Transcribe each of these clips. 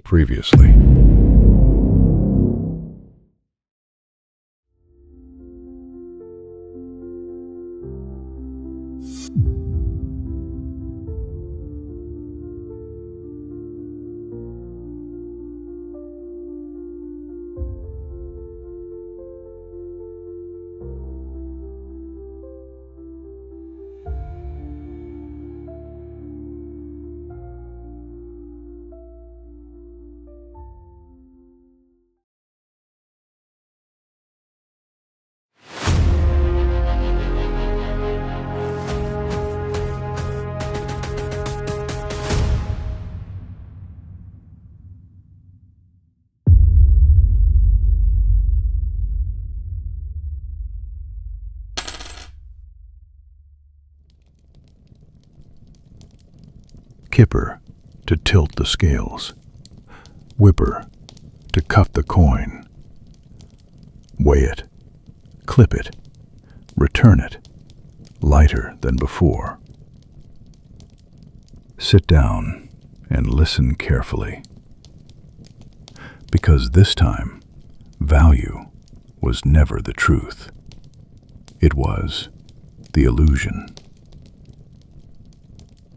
Previously. Kipper, to tilt the scales. Wipper, to cut the coin. Weigh it, clip it, return it, lighter than before. Sit down and listen carefully, because this time, value was never the truth. It was the illusion.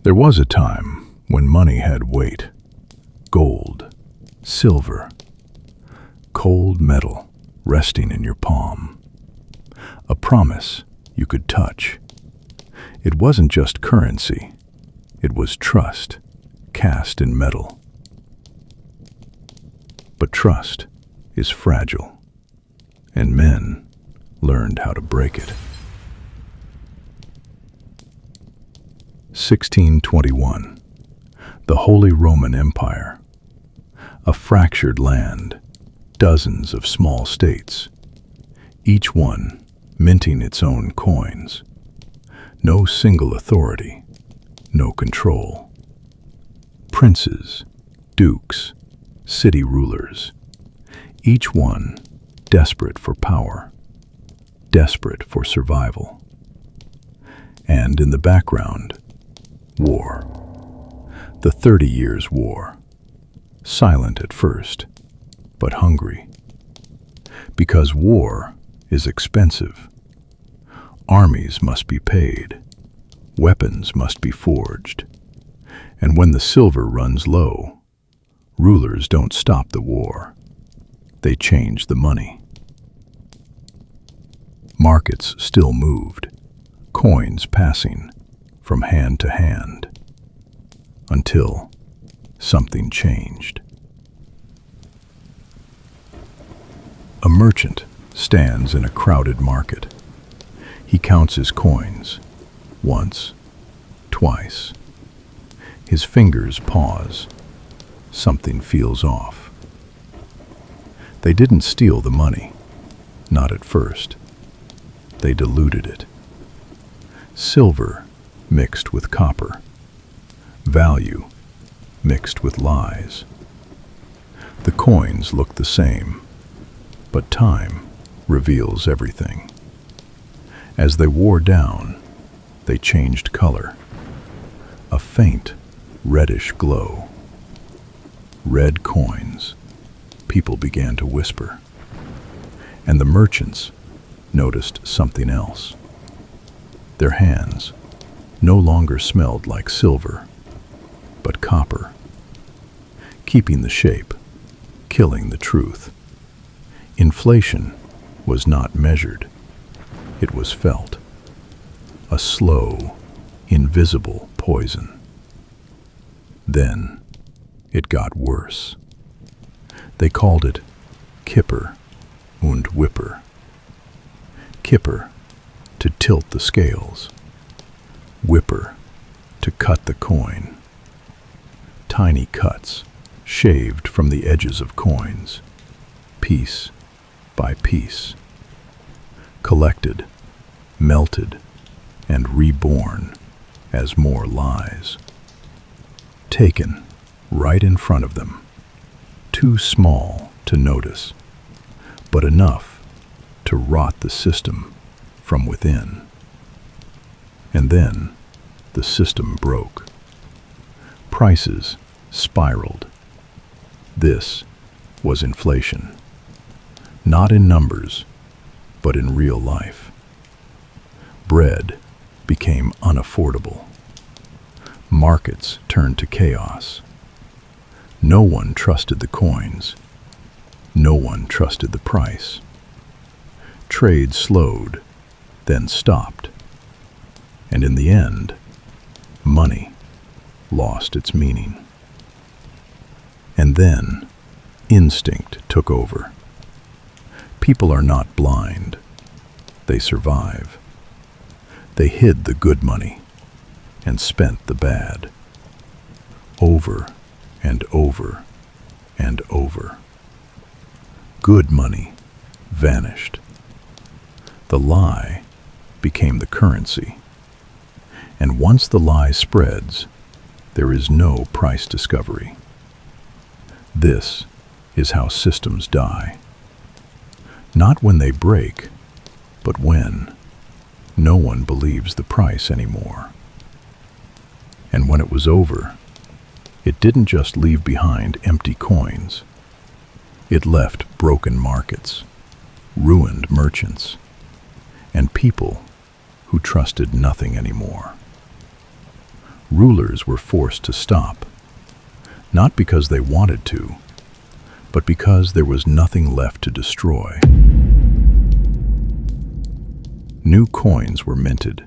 There was a time when money had weight, gold, silver, cold metal resting in your palm, a promise you could touch. It wasn't just currency, it was trust cast in metal. But trust is fragile, and men learned how to break it. 1621. The Holy Roman Empire. A fractured land, dozens of small states, each one minting its own coins. No single authority, no control. Princes, dukes, city rulers, each one desperate for power, desperate for survival. And in the background, war. The 30 Years' War. Silent at first, but hungry. Because war is expensive. Armies must be paid. Weapons must be forged. And when the silver runs low, rulers don't stop the war. They change the money. Markets still moved, coins passing from hand to hand, until something changed. A merchant stands in a crowded market. He counts his coins, once, twice. His fingers pause. Something feels off. They didn't steal the money, not at first. They diluted it. Silver mixed with copper. Value mixed with lies. The coins look the same, but time reveals everything. As they wore down, they changed color. A faint reddish glow. Red coins. People began to whisper. And the merchants noticed something else. Their hands no longer smelled like silver, but copper, keeping the shape, killing the truth. Inflation was not measured, it was felt. A slow, invisible poison. Then it got worse. They called it Kipper und Wipper. Kipper, to tilt the scales. Wipper, to cut the coin. Tiny cuts, shaved from the edges of coins, piece by piece. Collected, melted, and reborn as more lies. Taken right in front of them, too small to notice, but enough to rot the system from within. And then the system broke. Prices spiraled. This was inflation, not in numbers, but in real life. Bread became unaffordable. Markets turned to chaos. No one trusted the coins. No one trusted the price. Trade slowed, then stopped. And in the end, money lost its meaning. And then, instinct took over. People are not blind. They survive. They hid the good money and spent the bad. Over and over and over. Good money vanished. The lie became the currency. And once the lie spreads, there is no price discovery. This is how systems die. Not when they break, but when no one believes the price anymore. And when it was over, it didn't just leave behind empty coins. It left broken markets, ruined merchants, and people who trusted nothing anymore. Rulers were forced to stop, not because they wanted to, but because there was nothing left to destroy. New coins were minted,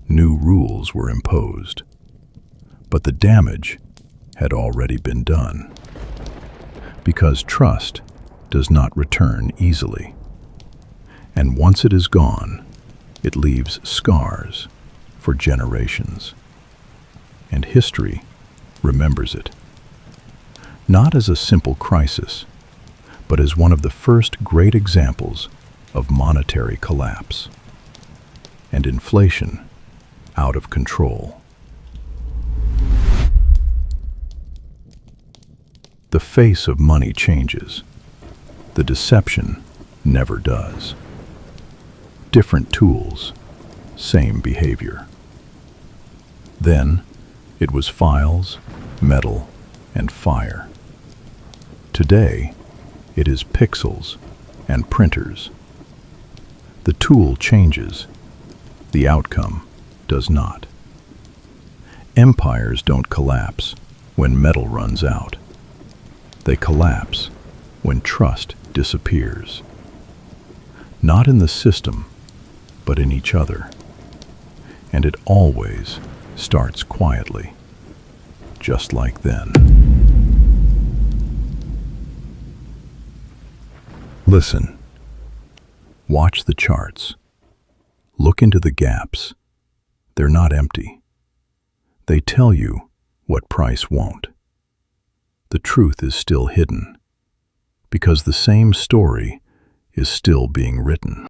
new rules were imposed, but the damage had already been done. Because trust does not return easily, and once it is gone, it leaves scars for generations. And history remembers it, not as a simple crisis, but as one of the first great examples of monetary collapse and inflation out of control. The face of money changes. The deception never does. Different tools, same behavior. Then it was files, metal, and fire. Today, it is pixels and printers. The tool changes. The outcome does not. Empires don't collapse when metal runs out. They collapse when trust disappears. Not in the system, but in each other. And it always starts quietly, just like then. Listen. Watch the charts. Look into the gaps. They're not empty. They tell you what price won't. The truth is still hidden, because the same story is still being written.